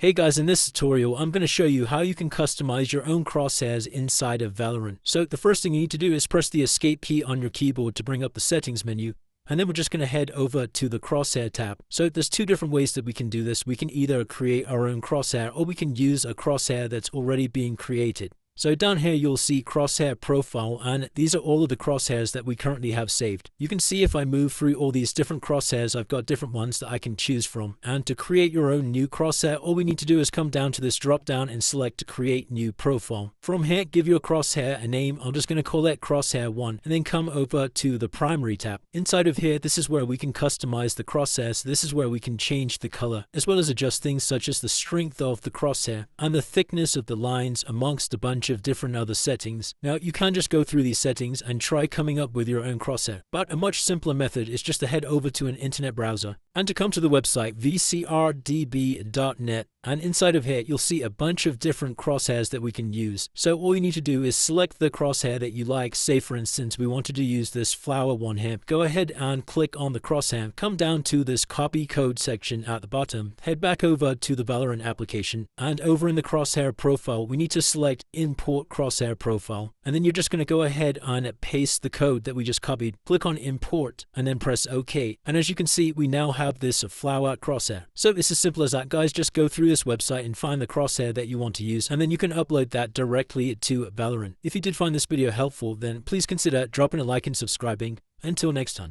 Hey guys, in this tutorial I'm going to show you how you can customize your own crosshairs inside of Valorant. So the first thing you need to do is press the escape key on your keyboard to bring up the settings menu, and then we're just going to head over to the crosshair tab. So there's two different ways that we can do this. We can either create our own crosshair or we can use a crosshair that's already being created. So down here you'll see crosshair profile, and these are all of the crosshairs that we currently have saved. You can see if I move through all these different crosshairs, I've got different ones that I can choose from. And to create your own new crosshair, all we need to do is come down to this drop down and select create new profile. From here, give your crosshair a name. I'm just going to call it crosshair 1, and then come over to the primary tab. Inside of here, this is where we can customize the crosshair. So this is where we can change the color, as well as adjust things such as the strength of the crosshair and the thickness of the lines amongst a bunch of different other settings. Now you can just go through these settings and try coming up with your own crosshair, but a much simpler method is just to head over to an internet browser and to come to the website vcrdb.net, and inside of here you'll see a bunch of different crosshairs that we can use. So all you need to do is select the crosshair that you like. Say for instance we wanted to use this flower one here. Go ahead and click on the crosshair, come down to this copy code section at the bottom, head back over to the Valorant application, and over in the crosshair profile we need to select import crosshair profile, and then you're just going to go ahead and paste the code that we just copied. Click on import and then press OK, and as you can see we now have this flower crosshair. So it's as simple as that, guys. Just go through this website and find the crosshair that you want to use, and then you can upload that directly to Valorant. If you did find this video helpful, then please consider dropping a like and subscribing. Until next time.